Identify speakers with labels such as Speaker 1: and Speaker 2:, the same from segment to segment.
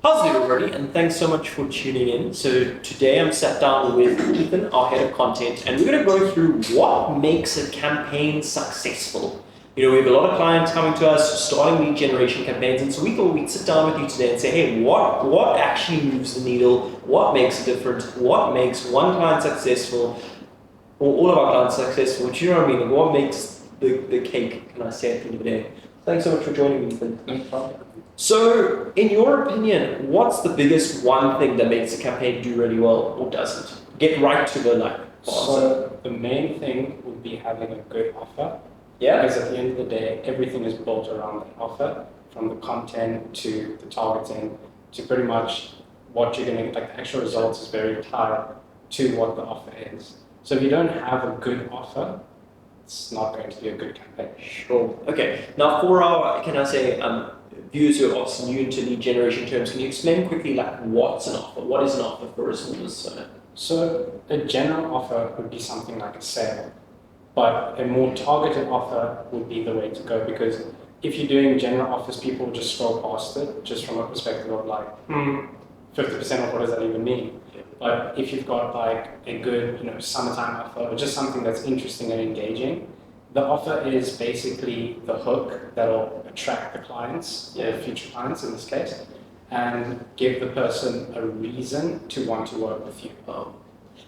Speaker 1: How's it everybody, and thanks so much for tuning in. So today I'm sat down with Ethan, our head of content, and we're going to go through what makes a campaign successful. You know, we have a lot of clients coming to us starting lead generation campaigns, and so we thought we'd sit down with you today and say, hey, what actually moves the needle? What makes a difference? What makes one client successful, or all of our clients successful? Do you know what I mean? Like, what makes the cake, can I say, at the end of the day? Thanks so much for joining me, Ethan.
Speaker 2: No problem.
Speaker 1: So, in your opinion, what's the biggest one thing that makes a campaign do really well or doesn't? Get right to the like.
Speaker 2: So the main thing would be having a good offer.
Speaker 1: Yeah.
Speaker 2: Because at the end of the day, everything is built around that offer, from the content to the targeting to pretty much what you're going to get. Like the actual results is very tied to what the offer is. So if you don't have a good offer, it's not going to be a good campaign.
Speaker 1: Sure. Okay. Now, for our, can I say, viewers who are obviously new to lead generation terms, can you explain quickly like what's an offer? What is an offer for a small business owner?
Speaker 2: So a general offer would be something like a sale, but a more targeted offer would be the way to go, because if you're doing general offers, people will just scroll past it just from a perspective of like, 50% of what does that even mean? But if you've got like a good, summertime offer or just something that's interesting and engaging, the offer is basically the hook that'll attract the clients, or future clients in this case, and give the person a reason to want to work with you.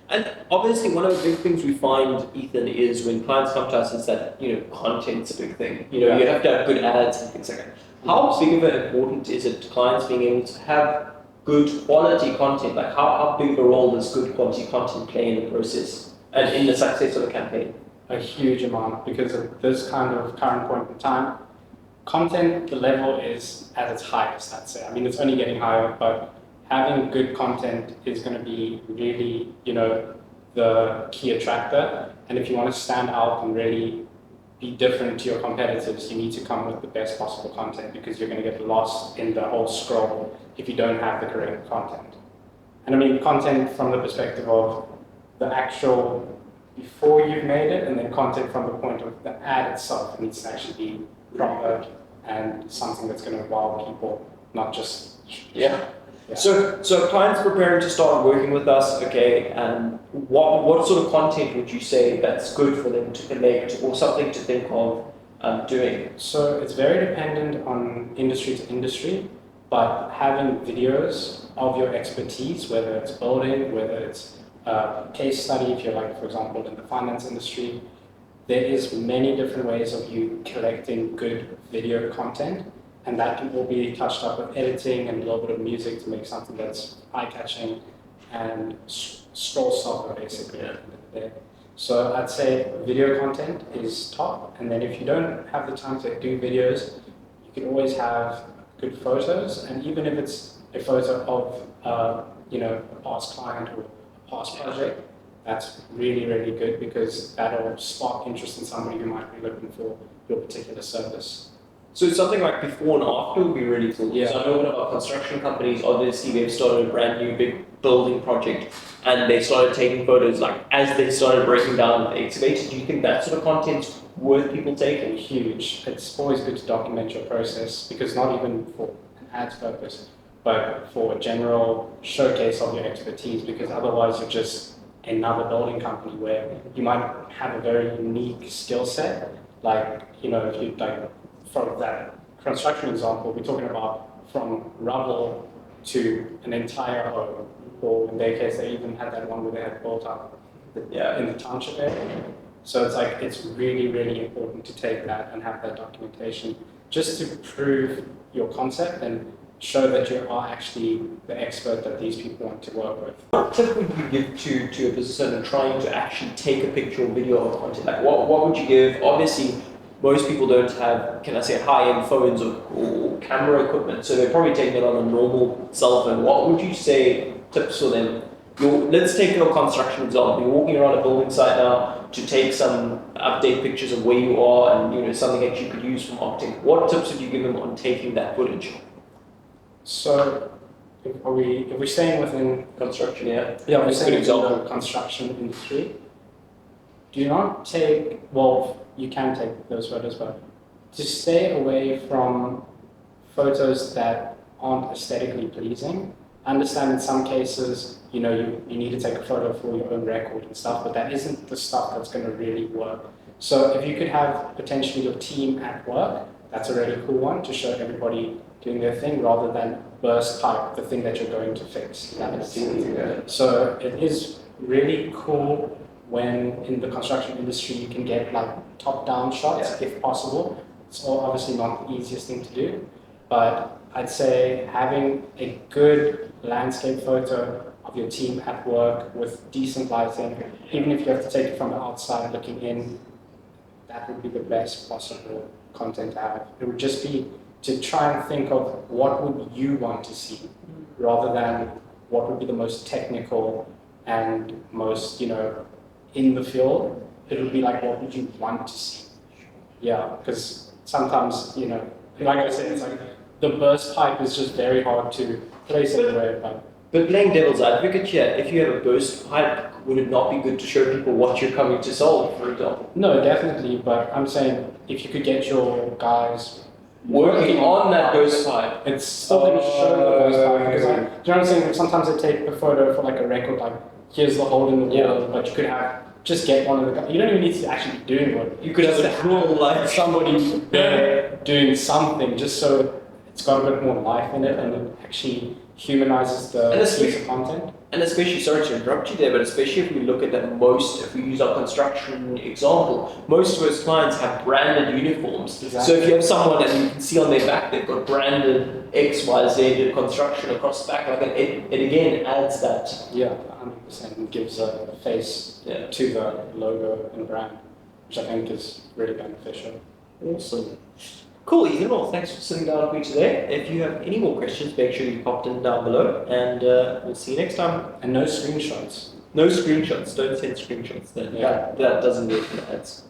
Speaker 1: And obviously, one of the big things we find, Ethan, is when clients come to us is that content's a big thing. You have to have good ads and things like that. How big of an important is it to clients being able to have good quality content? Like how big of a role does good quality content play in the process and in the success of a campaign?
Speaker 2: A huge amount, because at this kind of current point in time, content, the level is at its highest, I'd say. I mean, it's only getting higher, but having good content is going to be really, the key attractor. And if you want to stand out and really be different to your competitors, you need to come with the best possible content, because you're going to get lost in the whole scroll if you don't have the correct content. And I mean, content from the perspective of the actual before you've made it, and then content from the point of the ad itself. It needs to actually be proper and something that's going to wow people, not just
Speaker 1: So clients preparing to start working with us, okay, and what sort of content would you say that's good for them to collect or something to think of doing?
Speaker 2: So it's very dependent on industry to industry, but having videos of your expertise, whether it's building, whether it's a case study, if you're like, for example, in the finance industry, there is many different ways of you collecting good video content, and that can all be touched up with editing and a little bit of music to make something that's eye-catching and scroll stopper, basically. So I'd say video content is top, and then if you don't have the time to do videos, you can always have good photos, and even if it's a photo of a past client or past project, that's really, really good, because that'll spark interest in somebody who might be looking for your particular service.
Speaker 1: So something like before and after would be really cool.
Speaker 2: Yeah.
Speaker 1: So I know one of our construction companies, obviously they've started a brand new big building project, and they started taking photos like as they started breaking down the excavator. Do you think that sort of content's worth people taking?
Speaker 2: Huge. It's always good to document your process, because not even for an ads purpose, but for a general showcase of your expertise, because otherwise you're just another building company where you might have a very unique skill set. Like, if you like from that construction example, we're talking about from rubble to an entire home, or in their case, they even had that one where they had built up in the township area. So it's like, it's really, really important to take that and have that documentation just to prove your concept and show that you are actually the expert that these people want to work with.
Speaker 1: What tip would you give to a business owner trying to actually take a picture or video of content? Like what would you give? Obviously, most people don't have, can I say, high-end phones or camera equipment, so they're probably taking it on a normal cell phone. What would you say tips for them? Let's take your construction example. You're walking around a building site now to take some update pictures of where you are and something that you could use from Optic. What tips would you give them on taking that footage?
Speaker 2: So, if we're staying within
Speaker 1: Construction,
Speaker 2: we're staying within the construction industry, do not take, you can take those photos, but to stay away from photos that aren't aesthetically pleasing. I understand in some cases, you know, you need to take a photo for your own record and stuff, but that isn't the stuff that's going to really work. So if you could have potentially your team at work, that's a really cool one to show everybody doing their thing rather than burst pipe, the thing that you're going to fix. That makes sense. So it is really cool when in the construction industry you can get like top-down shots if possible. It's obviously not the easiest thing to do, but I'd say having a good landscape photo of your team at work with decent lighting, even if you have to take it from the outside looking in, that would be the best possible content to have. It would just be to try and think of what would you want to see rather than what would be the most technical and most, you know, in the field. It would be like, what would you want to see? Yeah, because sometimes, you know, like I said, it's like the burst pipe is just very hard to place anywhere.
Speaker 1: But playing devil's advocate here, if you have a burst pipe, would it not be good to show people what you're coming to solve, for example?
Speaker 2: No, definitely, but I'm saying if you could get your guys
Speaker 1: working on that burst pipe,
Speaker 2: it's still going to show the burst pipe. Because do you know what I'm saying? Sometimes they take a photo for like a record, like here's the hole in the wall, but you could have just get one of the guys. You don't even need to actually be doing what
Speaker 1: you could have a cool like
Speaker 2: somebody there doing something, just so it's got a bit more life in it and it actually humanizes the piece of content.
Speaker 1: And especially, sorry to interrupt you there, but especially if we look at that if we use our construction example, most of those clients have branded uniforms.
Speaker 2: Exactly.
Speaker 1: So if you have someone and you can see on their back, they've got branded X, Y, Z construction across the back, like it again adds that.
Speaker 2: Yeah, 100%. It gives a face to the logo and brand, which I think is really beneficial.
Speaker 1: Awesome. Cool, Ethan. Well, thanks for sitting down with me today. If you have any more questions, make sure you pop them down below, and we'll see you next time.
Speaker 2: And no screenshots.
Speaker 1: No screenshots. Don't send screenshots. That doesn't work in ads.